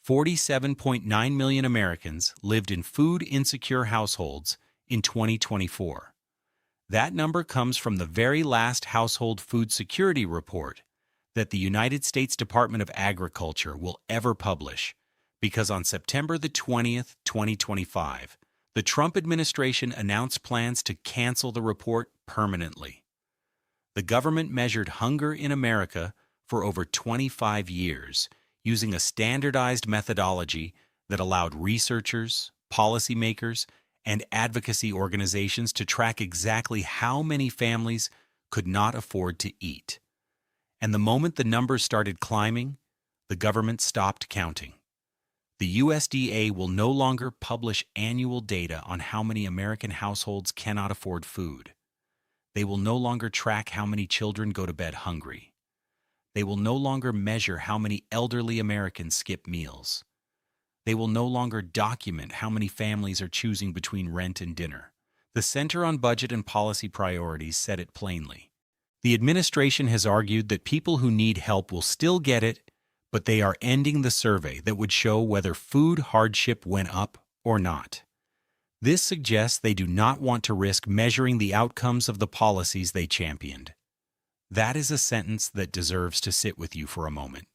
47.9 million Americans lived in food-insecure households in 2024. That number comes from the very last Household Food Security Report that the United States Department of Agriculture will ever publish, because on September the 20th, 2025, the Trump administration announced plans to cancel the report permanently. The government measured hunger in America for over 25 years using a standardized methodology that allowed researchers, policymakers, and advocacy organizations to track exactly how many families could not afford to eat. And the moment the numbers started climbing, the government stopped counting. The USDA will no longer publish annual data on how many American households cannot afford food. They will no longer track how many children go to bed hungry. They will no longer measure how many elderly Americans skip meals. They will no longer document how many families are choosing between rent and dinner. The Center on Budget and Policy Priorities said it plainly. The administration has argued that people who need help will still get it, but they are ending the survey that would show whether food hardship went up or not. This suggests they do not want to risk measuring the outcomes of the policies they championed. That is a sentence that deserves to sit with you for a moment.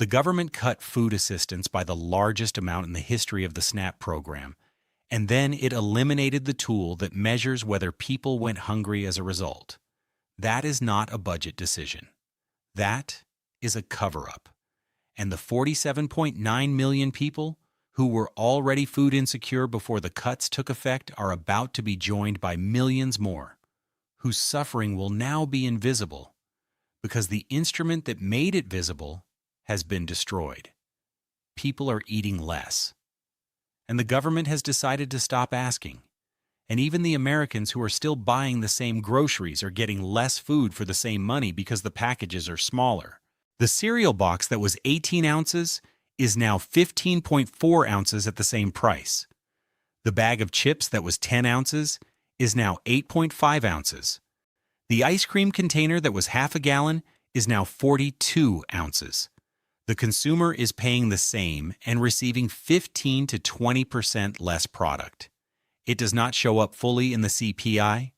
The government cut food assistance by the largest amount in the history of the SNAP program, and then it eliminated the tool that measures whether people went hungry as a result. That is not a budget decision. That is a cover-up. And the 47.9 million people who were already food insecure before the cuts took effect are about to be joined by millions more, whose suffering will now be invisible because the instrument that made it visible has been destroyed. People are eating less. And the government has decided to stop asking. And even the Americans who are still buying the same groceries are getting less food for the same money because the packages are smaller. The cereal box that was 18 ounces is now 15.4 ounces at the same price. The bag of chips that was 10 ounces is now 8.5 ounces. The ice cream container that was half a gallon is now 42 ounces. The consumer is paying the same and receiving 15 to 20% less product. It does not show up fully in the CPI.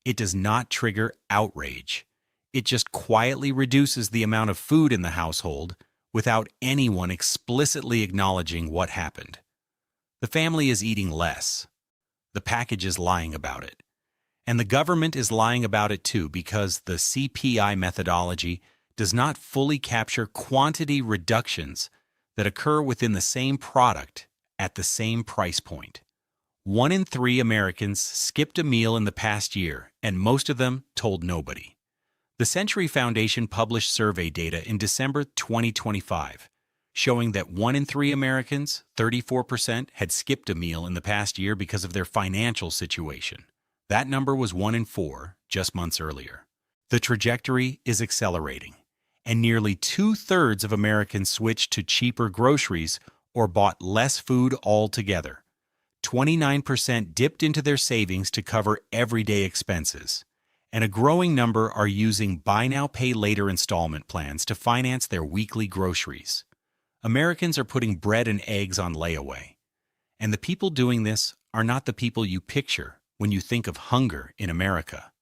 It does not trigger outrage. It just quietly reduces the amount of food in the household without anyone explicitly acknowledging what happened. The family is eating less. The package is lying about it. And the government is lying about it too because the CPI methodology does not fully capture quantity reductions that occur within the same product at the same price point. 1 in 3 Americans skipped a meal in the past year, and most of them told nobody. The Century Foundation published survey data in December 2025, showing that 1 in 3 Americans, 34%, had skipped a meal in the past year because of their financial situation. That number was 1 in 4 just months earlier. The trajectory is accelerating, and nearly 2/3 of Americans switched to cheaper groceries or bought less food altogether. 29% dipped into their savings to cover everyday expenses, and a growing number are using buy now, pay later installment plans to finance their weekly groceries. Americans are putting bread and eggs on layaway, and the people doing this are not the people you picture when you think of hunger in America.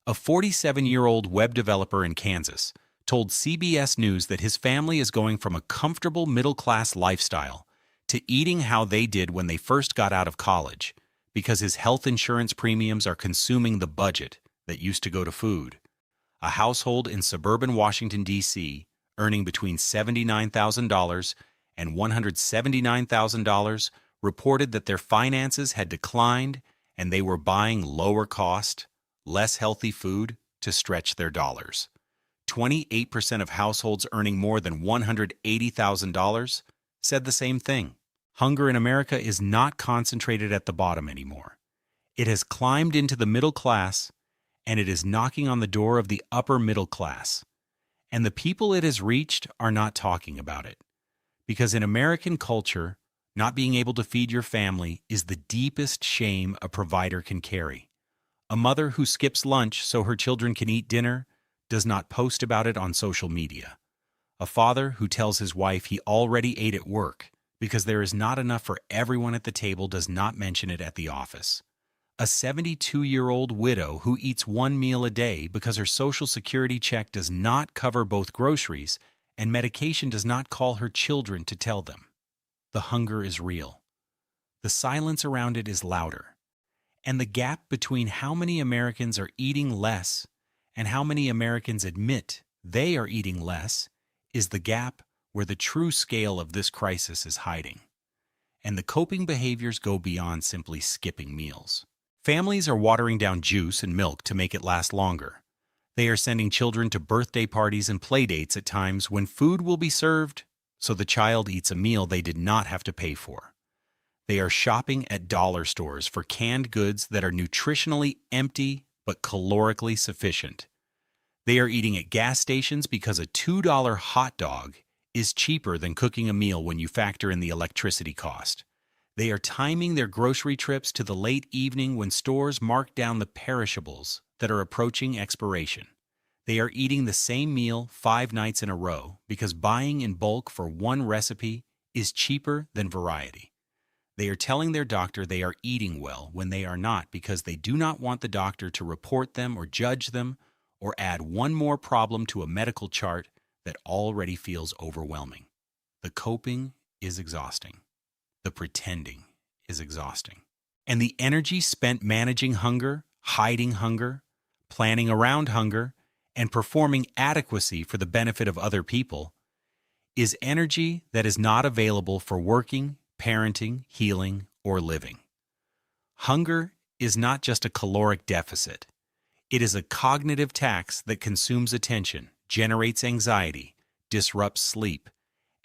A 47-year-old web developer in Kansas told CBS News that his family is going from a comfortable middle-class lifestyle to eating how they did when they first got out of college because his health insurance premiums are consuming the budget that used to go to food. A household in suburban Washington, D.C., earning between $79,000 and $179,000, reported that their finances had declined and they were buying lower-cost, less healthy food to stretch their dollars. 28% of households earning more than $180,000 said the same thing. Hunger in America is not concentrated at the bottom anymore. It has climbed into the middle class, and it is knocking on the door of the upper middle class. And the people it has reached are not talking about it. Because in American culture, not being able to feed your family is the deepest shame a provider can carry. A mother who skips lunch so her children can eat dinner does not post about it on social media. A father who tells his wife he already ate at work because there is not enough for everyone at the table does not mention it at the office. A 72-year-old widow who eats one meal a day because her Social Security check does not cover both groceries and medication does not call her children to tell them. The hunger is real. The silence around it is louder. And the gap between how many Americans are eating less and how many Americans admit they are eating less is the gap where the true scale of this crisis is hiding. And the coping behaviors go beyond simply skipping meals. Families are watering down juice and milk to make it last longer. They are sending children to birthday parties and play dates at times when food will be served, so the child eats a meal they did not have to pay for. They are shopping at dollar stores for canned goods that are nutritionally empty but calorically sufficient. They are eating at gas stations because a $2 hot dog is cheaper than cooking a meal when you factor in the electricity cost. They are timing their grocery trips to the late evening when stores mark down the perishables that are approaching expiration. They are eating the same meal 5 nights in a row because buying in bulk for one recipe is cheaper than variety. They are telling their doctor they are eating well when they are not because they do not want the doctor to report them or judge them or add one more problem to a medical chart that already feels overwhelming. The coping is exhausting. The pretending is exhausting. And the energy spent managing hunger, hiding hunger, planning around hunger, and performing adequacy for the benefit of other people is energy that is not available for working, parenting, healing, or living. Hunger is not just a caloric deficit. It is a cognitive tax that consumes attention, generates anxiety, disrupts sleep,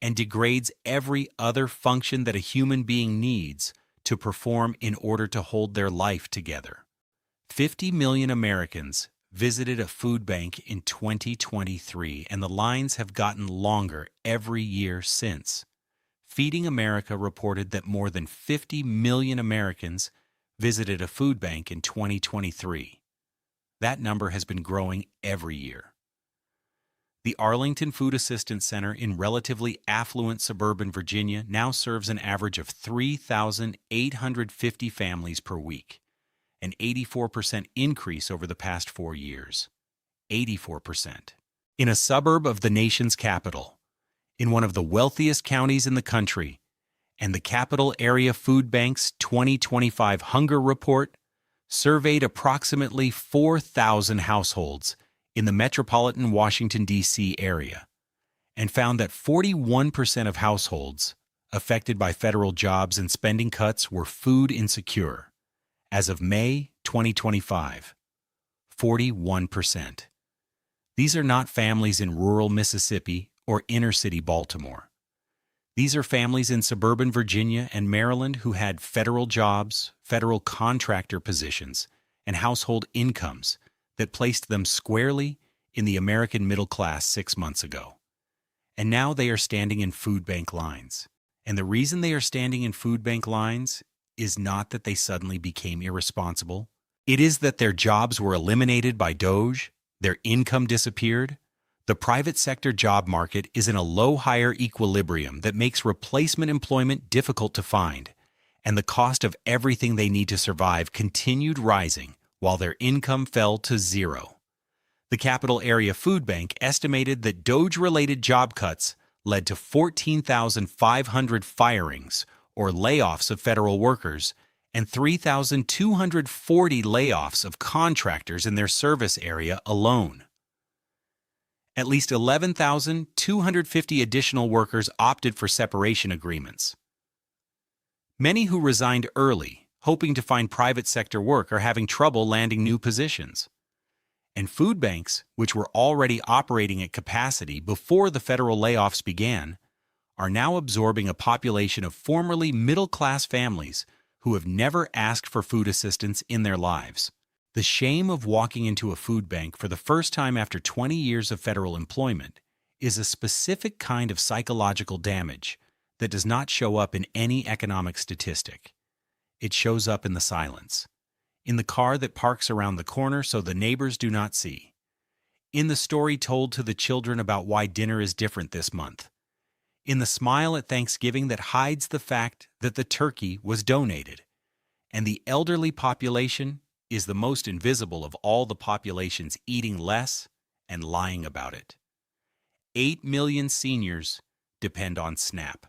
and degrades every other function that a human being needs to perform in order to hold their life together. 50 million Americans visited a food bank in 2023, and the lines have gotten longer every year since. Feeding America reported that more than 50 million Americans visited a food bank in 2023. That number has been growing every year. The Arlington Food Assistance Center in relatively affluent suburban Virginia now serves an average of 3,850 families per week, an 84% increase over the past 4 years. 84%. In a suburb of the nation's capital, in one of the wealthiest counties in the country, and the Capital Area Food Bank's 2025 Hunger Report surveyed approximately 4,000 households in the metropolitan Washington, D.C. area, and found that 41% of households affected by federal jobs and spending cuts were food insecure. As of May 2025, 41%. These are not families in rural Mississippi or inner-city Baltimore. These are families in suburban Virginia and Maryland who had federal jobs, federal contractor positions, and household incomes that placed them squarely in the American middle class 6 months ago. And now they are standing in food bank lines. And the reason they are standing in food bank lines is not that they suddenly became irresponsible. It is that their jobs were eliminated by DOGE, their income disappeared. The private sector job market is in a low-higher equilibrium that makes replacement employment difficult to find, and the cost of everything they need to survive continued rising while their income fell to zero. The Capital Area Food Bank estimated that DOGE-related job cuts led to 14,500 firings or layoffs of federal workers and 3,240 layoffs of contractors in their service area alone. At least 11,250 additional workers opted for separation agreements. Many who resigned early, hoping to find private sector work, are having trouble landing new positions. And food banks, which were already operating at capacity before the federal layoffs began, are now absorbing a population of formerly middle-class families who have never asked for food assistance in their lives. The shame of walking into a food bank for the first time after 20 years of federal employment is a specific kind of psychological damage that does not show up in any economic statistic. It shows up in the silence, in the car that parks around the corner so the neighbors do not see, in the story told to the children about why dinner is different this month, in the smile at Thanksgiving that hides the fact that the turkey was donated, and the elderly population is the most invisible of all the populations eating less and lying about it. 8 million seniors depend on SNAP.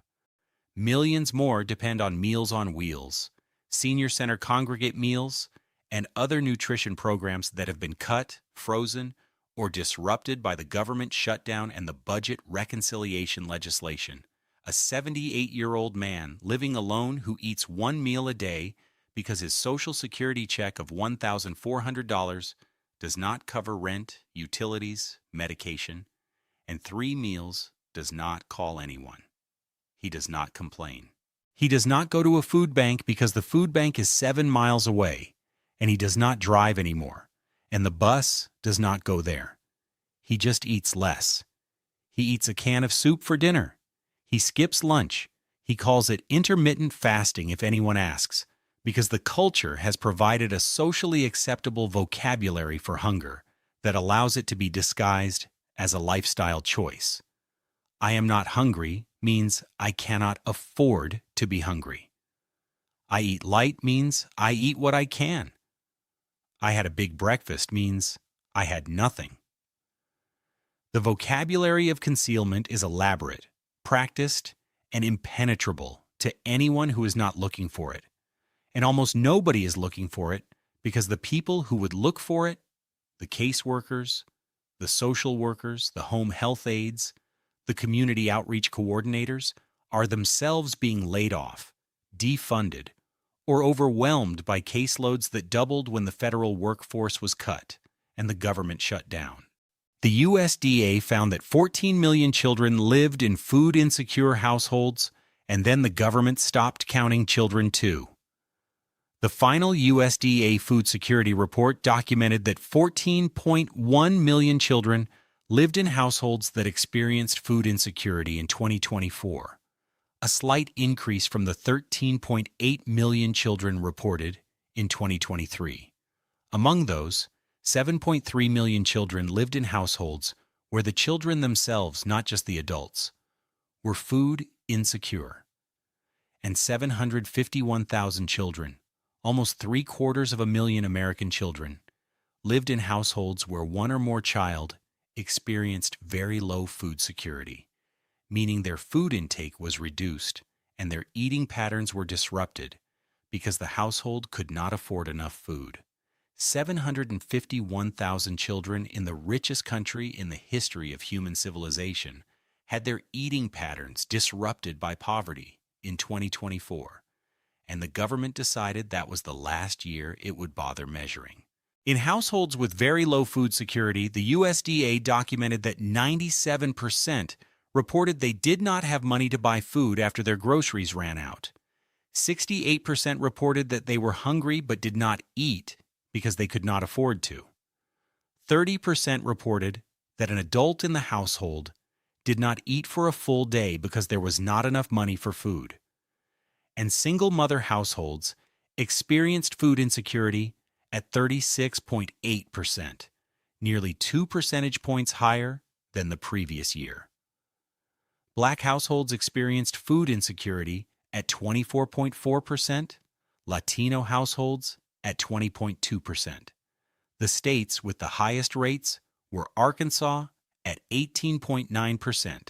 Millions more depend on Meals on Wheels, Senior Center Congregate Meals, and other nutrition programs that have been cut, frozen, or disrupted by the government shutdown and the budget reconciliation legislation. A 78-year-old man living alone who eats one meal a day because his Social Security check of $1,400 does not cover rent, utilities, medication, and 3 meals does not call anyone. He does not complain. He does not go to a food bank because the food bank is 7 miles away, and he does not drive anymore, and the bus does not go there. He just eats less. He eats a can of soup for dinner. He skips lunch. He calls it intermittent fasting if anyone asks, because the culture has provided a socially acceptable vocabulary for hunger that allows it to be disguised as a lifestyle choice. I am not hungry means I cannot afford to be hungry. I eat light means I eat what I can. I had a big breakfast means I had nothing. The vocabulary of concealment is elaborate, practiced, and impenetrable to anyone who is not looking for it. And almost nobody is looking for it because the people who would look for it, the caseworkers, the social workers, the home health aides, the community outreach coordinators, are themselves being laid off, defunded, or overwhelmed by caseloads that doubled when the federal workforce was cut and the government shut down. The USDA found that 14 million children lived in food-insecure households, and then the government stopped counting children too. The final USDA food security report documented that 14.1 million children lived in households that experienced food insecurity in 2024, a slight increase from the 13.8 million children reported in 2023. Among those, 7.3 million children lived in households where the children themselves, not just the adults, were food insecure. And 751,000 children, almost 750,000 American children, lived in households where one or more child experienced very low food security, meaning their food intake was reduced and their eating patterns were disrupted because the household could not afford enough food. 751,000 children in the richest country in the history of human civilization had their eating patterns disrupted by poverty in 2024, and the government decided that was the last year it would bother measuring. In households with very low food security, the USDA documented that 97% reported they did not have money to buy food after their groceries ran out. 68% reported that they were hungry but did not eat because they could not afford to. 30% reported that an adult in the household did not eat for a full day because there was not enough money for food. And single mother households experienced food insecurity at 36.8%, nearly 2 percentage points higher than the previous year. Black households experienced food insecurity at 24.4%, Latino households at 20.2%. The states with the highest rates were Arkansas at 18.9%,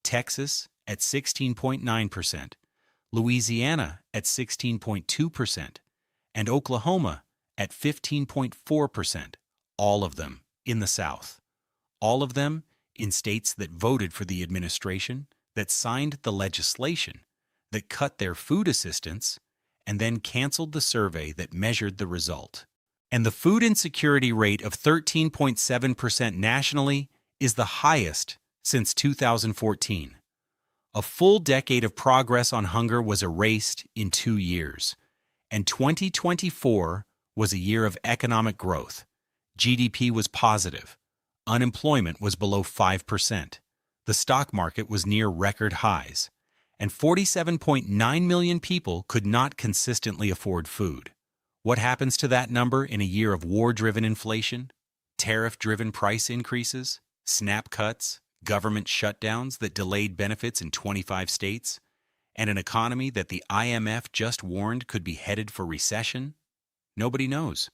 Texas at 16.9%, Louisiana at 16.2%, and Oklahoma at 15.4%, all of them in the South. All of them in states that voted for the administration, that signed the legislation, that cut their food assistance, and then canceled the survey that measured the result. And the food insecurity rate of 13.7% nationally is the highest since 2014. A full decade of progress on hunger was erased in 2 years, and 2024 was a year of economic growth. GDP was positive. Unemployment was below 5%. The stock market was near record highs. And 47.9 million people could not consistently afford food. What happens to that number in a year of war-driven inflation? Tariff-driven price increases, SNAP cuts, government shutdowns that delayed benefits in 25 states, and an economy that the IMF just warned could be headed for recession? Nobody knows.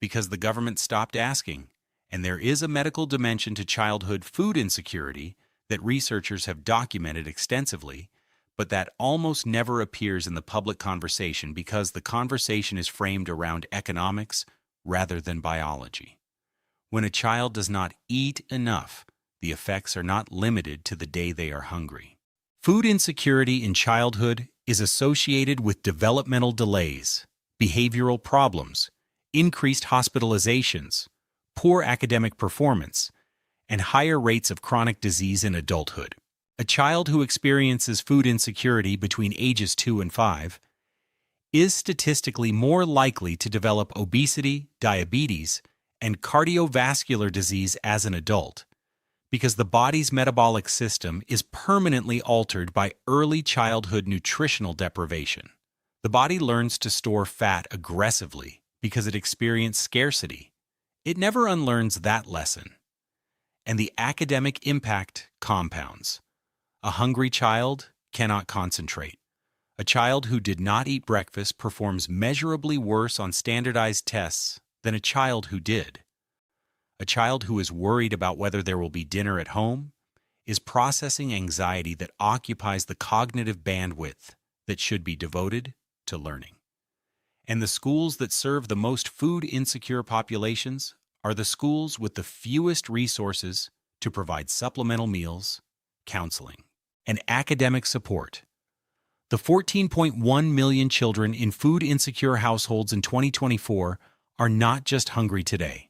Because the government stopped asking, and there is a medical dimension to childhood food insecurity that researchers have documented extensively, but that almost never appears in the public conversation because the conversation is framed around economics rather than biology. When a child does not eat enough, the effects are not limited to the day they are hungry. Food insecurity in childhood is associated with developmental delays, behavioral problems, increased hospitalizations, poor academic performance, and higher rates of chronic disease in adulthood. A child who experiences food insecurity between ages 2 and 5 is statistically more likely to develop obesity, diabetes, and cardiovascular disease as an adult, because the body's metabolic system is permanently altered by early childhood nutritional deprivation. The body learns to store fat aggressively because it experienced scarcity. It never unlearns that lesson. And the academic impact compounds. A hungry child cannot concentrate. A child who did not eat breakfast performs measurably worse on standardized tests than a child who did. A child who is worried about whether there will be dinner at home is processing anxiety that occupies the cognitive bandwidth that should be devoted to learning. And the schools that serve the most food-insecure populations are the schools with the fewest resources to provide supplemental meals, counseling, and academic support. The 14.1 million children in food-insecure households in 2024 are not just hungry today.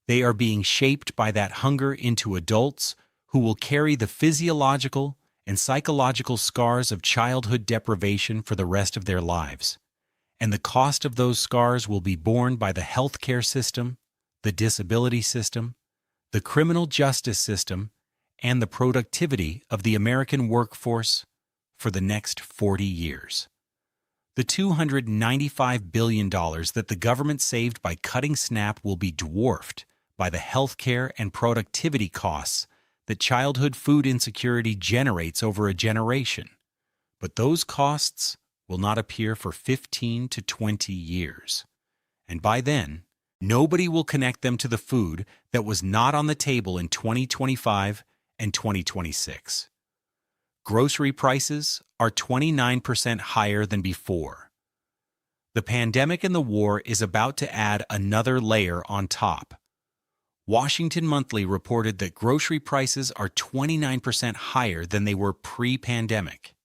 They are being shaped by that hunger into adults who will carry the physiological and psychological scars of childhood deprivation for the rest of their lives. And the cost of those scars will be borne by the healthcare system, the disability system, the criminal justice system, and the productivity of the American workforce for the next 40 years. The $295 billion that the government saved by cutting SNAP will be dwarfed by the healthcare and productivity costs that childhood food insecurity generates over a generation. But those costs will not appear for 15 to 20 years. And by then, nobody will connect them to the food that was not on the table in 2025 and 2026. Grocery prices are 29% higher than before. The pandemic and the war is about to add another layer on top. Washington Monthly reported that grocery prices are 29% higher than they were pre-pandemic.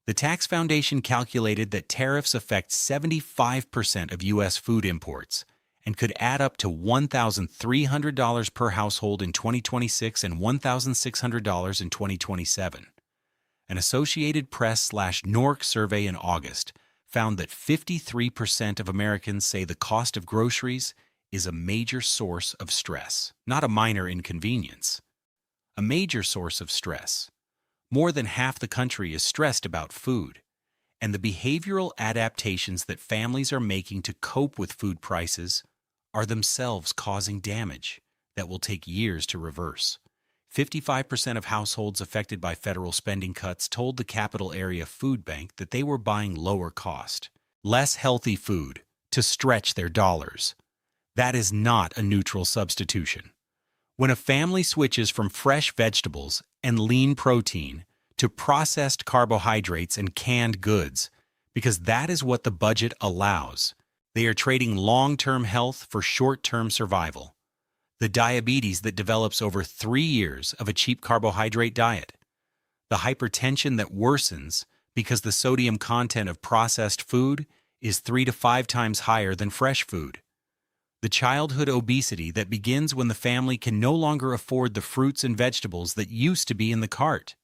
The Tax Foundation calculated that tariffs affect 75% of U.S. food imports and could add up to $1,300 per household in 2026 and $1,600 in 2027. An Associated Press/NORC survey in August found that 53% of Americans say the cost of groceries is a major source of stress, not a minor inconvenience. A major source of stress. More than half the country is stressed about food, and the behavioral adaptations that families are making to cope with food prices are themselves causing damage that will take years to reverse. 55% of households affected by federal spending cuts told the Capital Area Food Bank that they were buying lower cost, less healthy food to stretch their dollars. That is not a neutral substitution. When a family switches from fresh vegetables and lean protein to processed carbohydrates and canned goods, because that is what the budget allows, they are trading long-term health for short-term survival. The diabetes that develops over 3 years of a cheap carbohydrate diet. The hypertension that worsens because the sodium content of processed food is 3 to 5 times higher than fresh food. The childhood obesity that begins when the family can no longer afford the fruits and vegetables that used to be in the cart.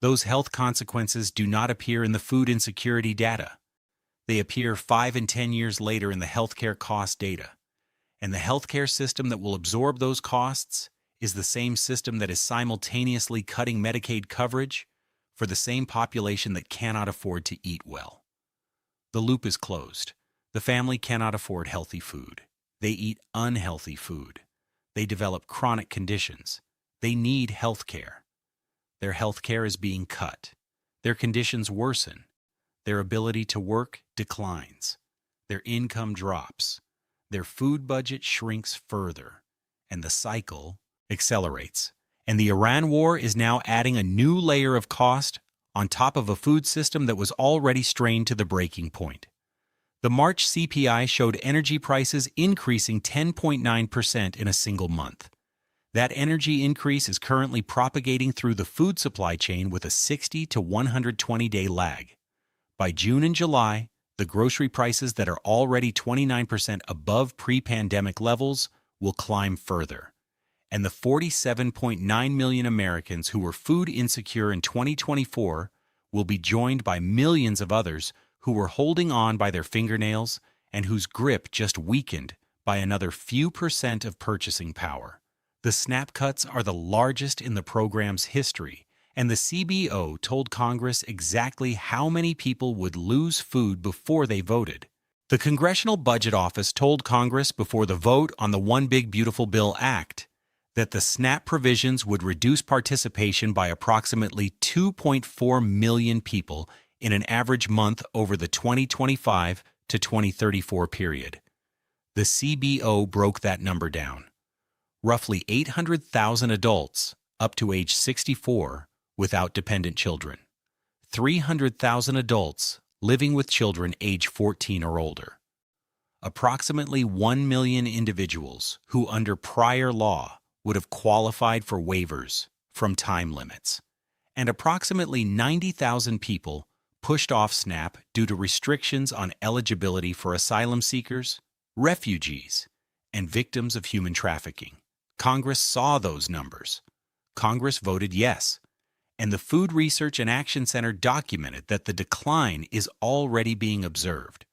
Those health consequences do not appear in the food insecurity data. They appear 5 and 10 years later in the healthcare cost data. And the healthcare system that will absorb those costs is the same system that is simultaneously cutting Medicaid coverage for the same population that cannot afford to eat well. The loop is closed. The family cannot afford healthy food. They eat unhealthy food. They develop chronic conditions. They need health care. Their health care is being cut. Their conditions worsen. Their ability to work declines. Their income drops. Their food budget shrinks further. And the cycle accelerates. And the Iran war is now adding a new layer of cost on top of a food system that was already strained to the breaking point. The March CPI showed energy prices increasing 10.9% in a single month. That energy increase is currently propagating through the food supply chain with a 60 to 120-day lag. By June and July, the grocery prices that are already 29% above pre-pandemic levels will climb further. And the 47.9 million Americans who were food insecure in 2024 will be joined by millions of others who were holding on by their fingernails and whose grip just weakened by another few percent of purchasing power. The SNAP cuts are the largest in the program's history, and the CBO told Congress exactly how many people would lose food before they voted. The Congressional Budget Office told Congress before the vote on the One Big Beautiful Bill Act that the SNAP provisions would reduce participation by approximately 2.4 million people in an average month over the 2025 to 2034 period. The CBO broke that number down. Roughly 800,000 adults up to age 64 without dependent children. 300,000 adults living with children age 14 or older. Approximately 1 million individuals who under prior law would have qualified for waivers from time limits. And approximately 90,000 people pushed off SNAP due to restrictions on eligibility for asylum seekers, refugees, and victims of human trafficking. Congress saw those numbers. Congress voted yes, and the Food Research and Action Center documented that the decline is already being observed.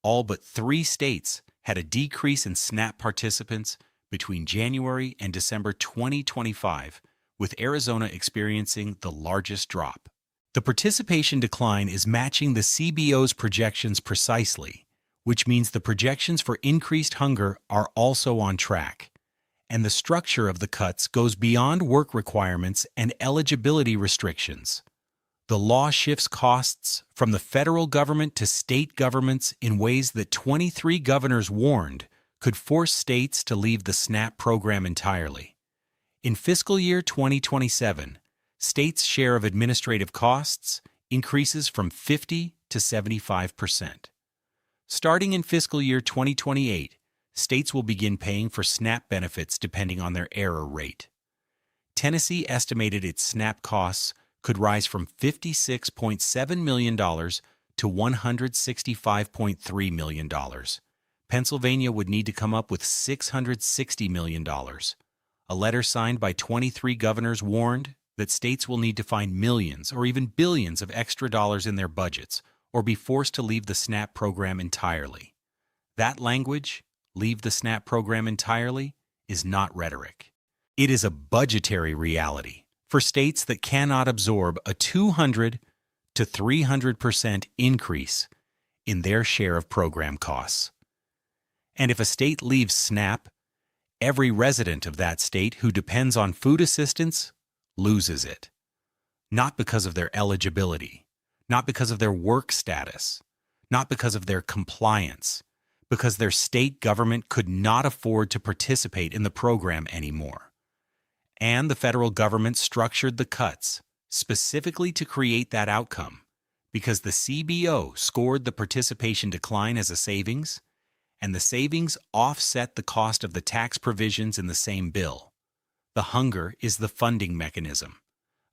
All but 3 states had a decrease in SNAP participants between January and December 2025, with Arizona experiencing the largest drop. The participation decline is matching the CBO's projections precisely, which means the projections for increased hunger are also on track. And the structure of the cuts goes beyond work requirements and eligibility restrictions. The law shifts costs from the federal government to state governments in ways that 23 governors warned could force states to leave the SNAP program entirely. In fiscal year 2027, states' share of administrative costs increases from 50 to 75%. Starting in fiscal year 2028, states will begin paying for SNAP benefits depending on their error rate. Tennessee estimated its SNAP costs could rise from $56.7 million to $165.3 million. Pennsylvania would need to come up with $660 million. A letter signed by 23 governors warned that states will need to find millions or even billions of extra dollars in their budgets or be forced to leave the SNAP program entirely. That language, leave the SNAP program entirely, is not rhetoric. It is a budgetary reality for states that cannot absorb a 200 to 300% increase in their share of program costs. And if a state leaves SNAP, every resident of that state who depends on food assistance loses it. Not because of their eligibility, not because of their work status, not because of their compliance, because their state government could not afford to participate in the program anymore. And the federal government structured the cuts specifically to create that outcome, because the CBO scored the participation decline as a savings, and the savings offset the cost of the tax provisions in the same bill. The hunger is the funding mechanism.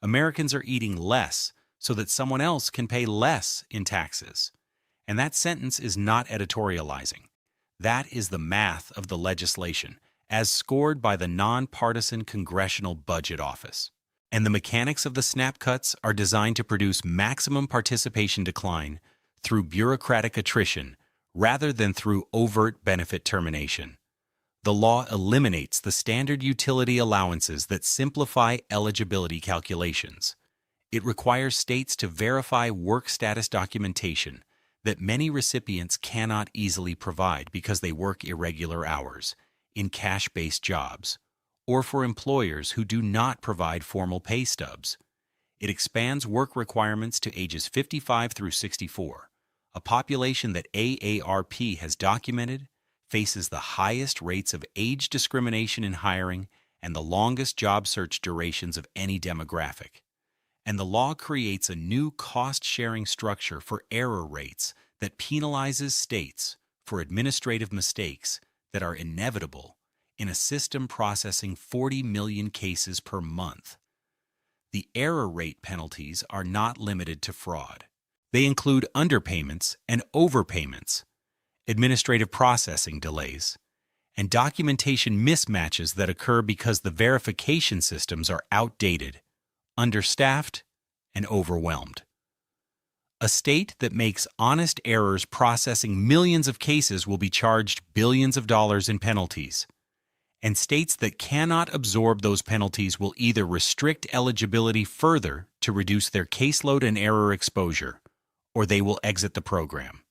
Americans are eating less so that someone else can pay less in taxes. And that sentence is not editorializing. That is the math of the legislation, as scored by the nonpartisan Congressional Budget Office. And the mechanics of the SNAP cuts are designed to produce maximum participation decline through bureaucratic attrition rather than through overt benefit termination. The law eliminates the standard utility allowances that simplify eligibility calculations. It requires states to verify work status documentation that many recipients cannot easily provide because they work irregular hours, in cash-based jobs, or for employers who do not provide formal pay stubs. It expands work requirements to ages 55 through 64, a population that AARP has documented faces the highest rates of age discrimination in hiring and the longest job search durations of any demographic. And the law creates a new cost-sharing structure for error rates that penalizes states for administrative mistakes that are inevitable in a system processing 40 million cases per month. The error rate penalties are not limited to fraud. They include underpayments and overpayments, administrative processing delays, and documentation mismatches that occur because the verification systems are outdated, understaffed, and overwhelmed. A state that makes honest errors processing millions of cases will be charged billions of dollars in penalties. And states that cannot absorb those penalties will either restrict eligibility further to reduce their caseload and error exposure, or they will exit the program.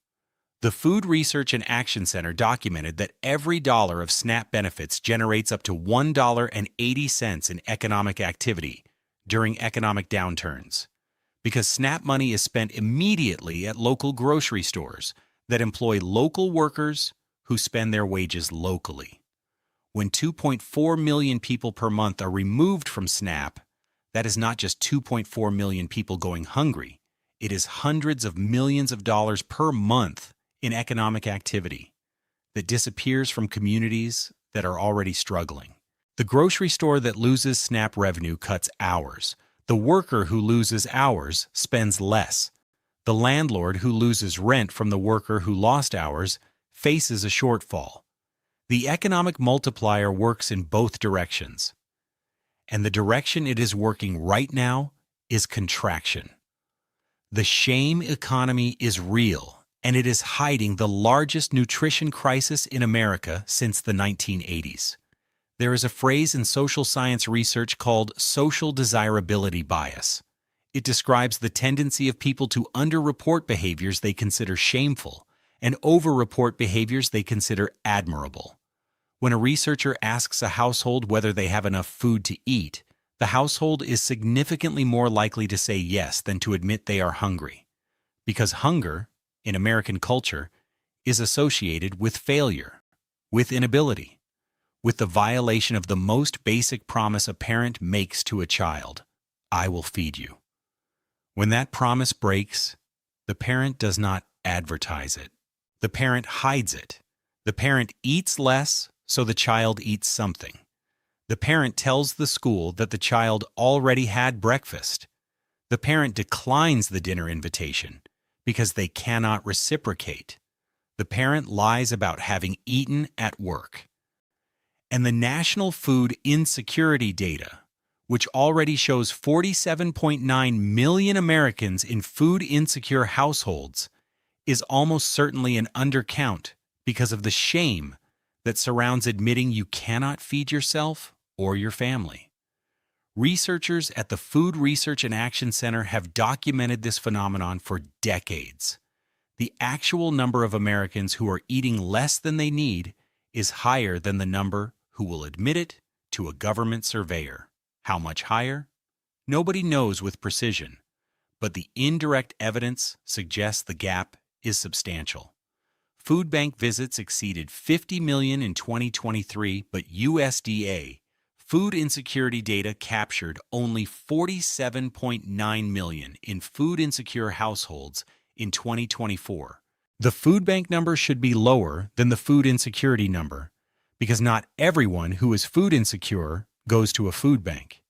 The Food Research and Action Center documented that every dollar of SNAP benefits generates up to $1.80 in economic activity during economic downturns, because SNAP money is spent immediately at local grocery stores that employ local workers who spend their wages locally. When 2.4 million people per month are removed from SNAP, that is not just 2.4 million people going hungry. It is hundreds of millions of dollars per month in economic activity that disappears from communities that are already struggling. The grocery store that loses SNAP revenue cuts hours. The worker who loses hours spends less. The landlord who loses rent from the worker who lost hours faces a shortfall. The economic multiplier works in both directions. And the direction it is working right now is contraction. The shame economy is real, and it is hiding the largest nutrition crisis in America since the 1980s. There is a phrase in social science research called social desirability bias. It describes the tendency of people to underreport behaviors they consider shameful and overreport behaviors they consider admirable. When a researcher asks a household whether they have enough food to eat, the household is significantly more likely to say yes than to admit they are hungry. Because hunger, in American culture, is associated with failure, with inability, with the violation of the most basic promise a parent makes to a child: I will feed you. When that promise breaks, the parent does not advertise it. The parent hides it. The parent eats less so the child eats something. The parent tells the school that the child already had breakfast. The parent declines the dinner invitation because they cannot reciprocate. The parent lies about having eaten at work. And the National Food Insecurity data, which already shows 47.9 million Americans in food-insecure households, is almost certainly an undercount because of the shame that surrounds admitting you cannot feed yourself or your family. Researchers at the Food Research and Action Center have documented this phenomenon for decades. The actual number of Americans who are eating less than they need is higher than the number who will admit it to a government surveyor. How much higher? Nobody knows with precision, but the indirect evidence suggests the gap is substantial. Food bank visits exceeded 50 million in 2023, but USDA food insecurity data captured only 47.9 million in food insecure households in 2024. The food bank number should be lower than the food insecurity number because not everyone who is food insecure goes to a food bank.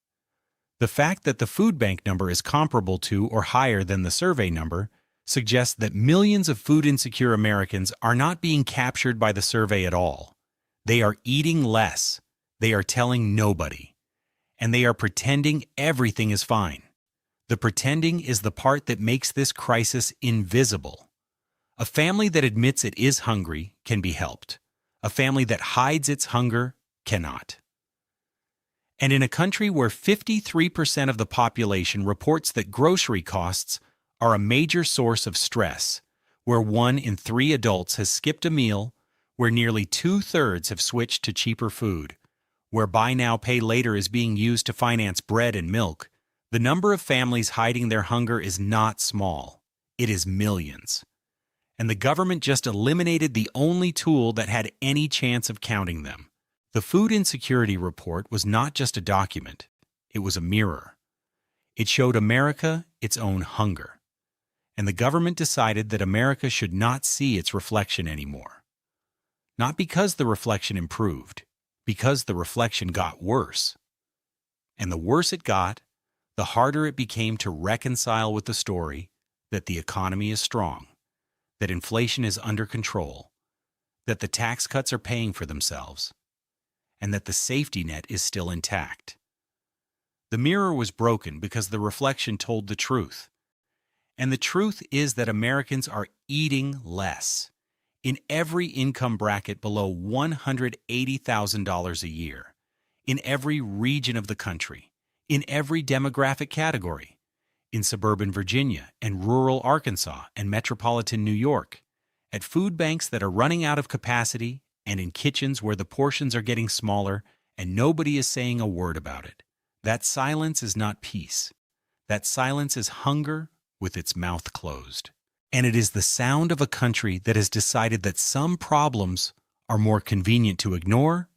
The fact that the food bank number is comparable to or higher than the survey number suggests that millions of food-insecure Americans are not being captured by the survey at all. They are eating less, they are telling nobody, and they are pretending everything is fine. The pretending is the part that makes this crisis invisible. A family that admits it is hungry can be helped. A family that hides its hunger cannot. And in a country where 53% of the population reports that grocery costs are a major source of stress, where 1 in 3 adults has skipped a meal, where nearly 2/3 have switched to cheaper food, where buy now, pay later is being used to finance bread and milk, the number of families hiding their hunger is not small. It is millions. And the government just eliminated the only tool that had any chance of counting them. The Food Insecurity Report was not just a document, it was a mirror. It showed America its own hunger. And the government decided that America should not see its reflection anymore. Not because the reflection improved, because the reflection got worse. And the worse it got, the harder it became to reconcile with the story that the economy is strong, that inflation is under control, that the tax cuts are paying for themselves, and that the safety net is still intact. The mirror was broken because the reflection told the truth. And the truth is that Americans are eating less in every income bracket below $180,000 a year, in every region of the country, in every demographic category, in suburban Virginia and rural Arkansas and metropolitan New York, at food banks that are running out of capacity, and in kitchens where the portions are getting smaller and nobody is saying a word about it. That silence is not peace. That silence is hunger with its mouth closed. And it is the sound of a country that has decided that some problems are more convenient to ignore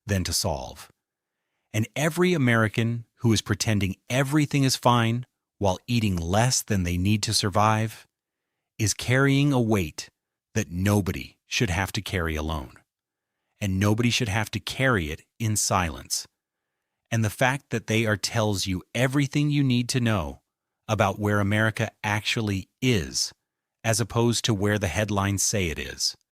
than to solve. And every American who is pretending everything is fine while eating less than they need to survive is carrying a weight that nobody should have to carry alone. And nobody should have to carry it in silence. And the fact that they are tells you everything you need to know about where America actually is, as opposed to where the headlines say it is.